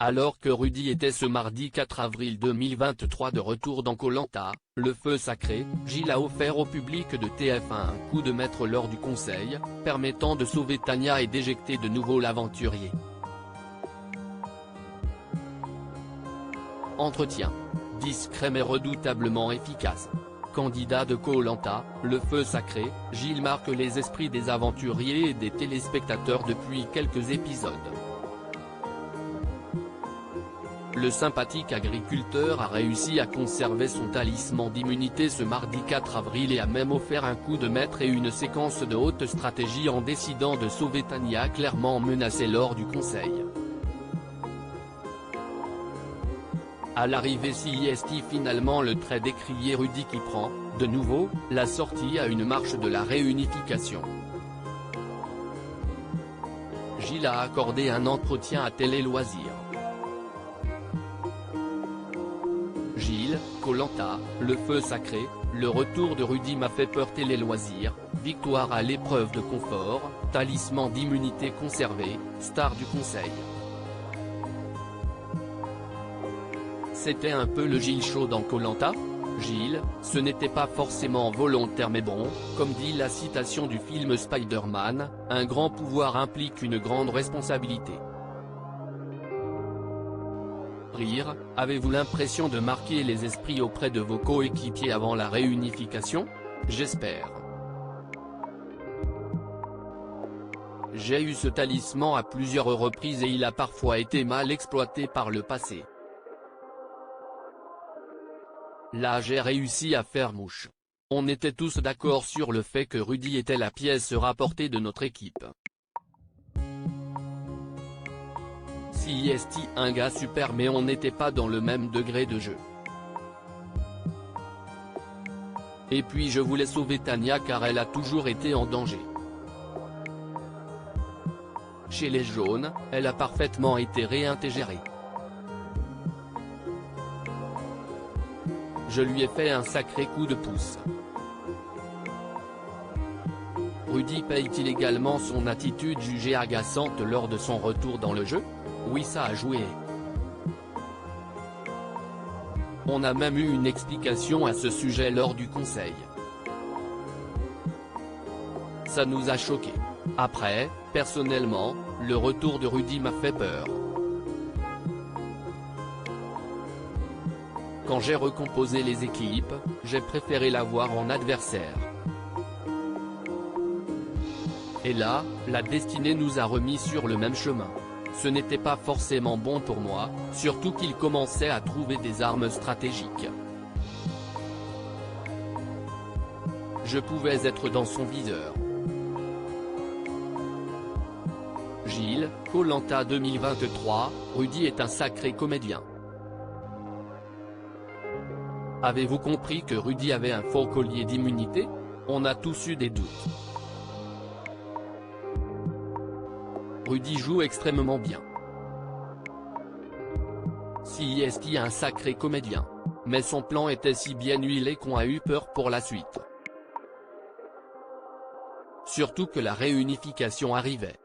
Alors que Rudy était ce mardi 4 avril 2023 de retour dans Koh-Lanta, le feu sacré, Gilles a offert au public de TF1 un coup de maître lors du conseil, permettant de sauver Tania et d'éjecter de nouveau l'aventurier. Entretien. Discret mais redoutablement efficace. Candidat de Koh-Lanta, le feu sacré, Gilles marque les esprits des aventuriers et des téléspectateurs depuis quelques épisodes. Le sympathique agriculteur a réussi à conserver son talisman d'immunité ce mardi 4 avril et a même offert un coup de maître et une séquence de haute stratégie en décidant de sauver Tania clairement menacée lors du conseil. À l'arrivée CIST finalement le très décrié Rudy qui prend, de nouveau, la sortie à une marche de la réunification. Gilles a accordé un entretien à Télé Loisirs. Gilles, Koh-Lanta, le feu sacré, le retour de Rudy m'a fait peur. Télé Loisirs, victoire à l'épreuve de confort, talisman d'immunité conservé, star du conseil. C'était un peu le Gilles Show dans Koh-Lanta. Gilles, ce n'était pas forcément volontaire mais bon, comme dit la citation du film Spider-Man, un grand pouvoir implique une grande responsabilité. Rire, avez-vous l'impression de marquer les esprits auprès de vos coéquipiers avant la réunification? J'espère. J'ai eu ce talisman à plusieurs reprises et il a parfois été mal exploité par le passé. Là j'ai réussi à faire mouche. On était tous d'accord sur le fait que Rudy était la pièce rapportée de notre équipe. CIST un gars super mais on n'était pas dans le même degré de jeu. Et puis je voulais sauver Tania car elle a toujours été en danger. Chez les jaunes, elle a parfaitement été réintégrée. Je lui ai fait un sacré coup de pouce. Rudy paye-t-il également son attitude jugée agaçante lors de son retour dans le jeu? Oui, ça a joué. On a même eu une explication à ce sujet lors du conseil. Ça nous a choqués. Après, personnellement, le retour de Rudy m'a fait peur. Quand j'ai recomposé les équipes, j'ai préféré l'avoir en adversaire. Et là, la destinée nous a remis sur le même chemin. Ce n'était pas forcément bon pour moi, surtout qu'il commençait à trouver des armes stratégiques. Je pouvais être dans son viseur. Gilles, Koh-Lanta 2023, Rudy est un sacré comédien. Avez-vous compris que Rudy avait un faux collier d'immunité? On a tous eu des doutes. Rudy joue extrêmement bien. CIST un sacré comédien. Mais son plan était si bien huilé qu'on a eu peur pour la suite. Surtout que la réunification arrivait.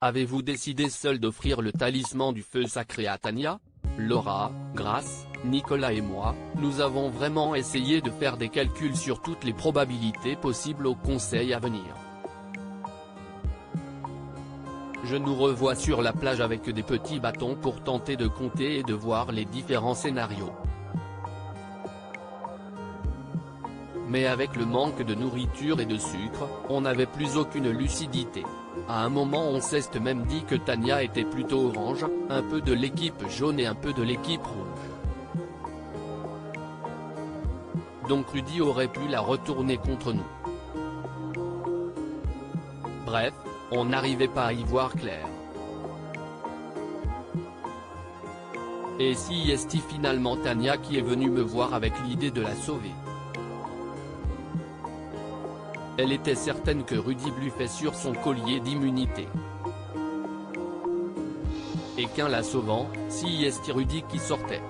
Avez-vous décidé seul d'offrir le talisman du feu sacré à Tania? Laura, Grace, Nicolas et moi, nous avons vraiment essayé de faire des calculs sur toutes les probabilités possibles au conseil à venir. Je nous revois sur la plage avec des petits bâtons pour tenter de compter et de voir les différents scénarios. Mais avec le manque de nourriture et de sucre, on n'avait plus aucune lucidité. À un moment on s'est même dit que Tania était plutôt orange, un peu de l'équipe jaune et un peu de l'équipe rouge. Donc Rudy aurait pu la retourner contre nous. Bref, on n'arrivait pas à y voir clair. Et si est-il finalement Tania qui est venue me voir avec l'idée de la sauver. Elle était certaine que Rudy bluffait sur son collier d'immunité. Et qu'en la sauvant, si est Rudy qui sortait.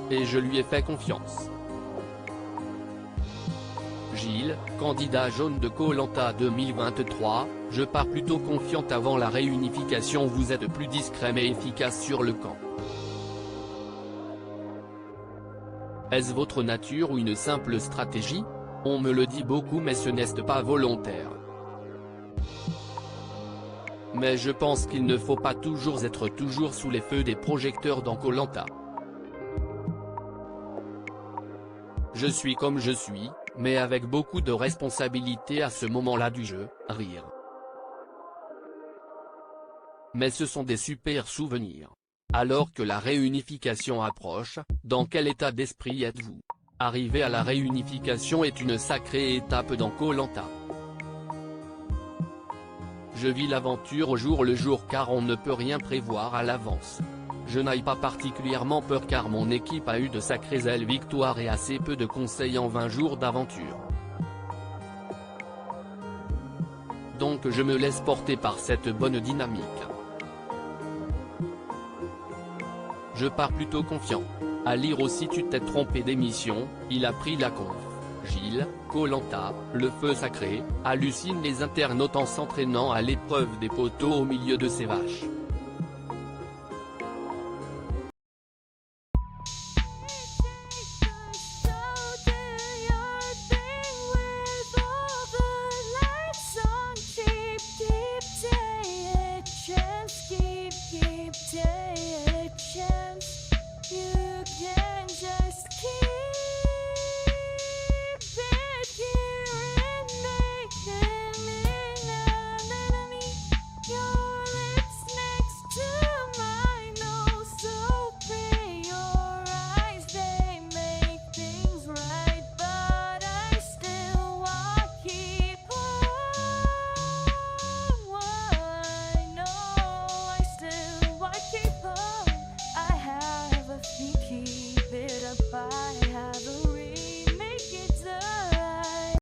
Et je lui ai fait confiance. Gilles, candidat jaune de Koh-Lanta 2023, Je pars plutôt confiante avant la réunification. Vous êtes plus discret mais efficace sur le camp. Est-ce votre nature ou une simple stratégie? On me le dit beaucoup mais ce n'est pas volontaire. Mais je pense qu'il ne faut pas toujours être sous les feux des projecteurs dans Koh Lanta. Je suis comme je suis, mais avec beaucoup de responsabilité à ce moment-là du jeu, rire. Mais ce sont des super souvenirs. Alors que la réunification approche, dans quel état d'esprit êtes-vous? Arriver à la réunification est une sacrée étape dans Koh Lanta. Je vis l'aventure au jour le jour car on ne peut rien prévoir à l'avance. Je n'ai pas particulièrement peur car mon équipe a eu de sacrées ailes victoires et assez peu de conseils en 20 jours d'aventure. Donc je me laisse porter par cette bonne dynamique. Je pars plutôt confiant. À lire aussi Tu t'es trompé d'émission, il a pris la conf. Gilles, Koh Lanta, le feu sacré, hallucine les internautes en s'entraînant à l'épreuve des poteaux au milieu de ses vaches.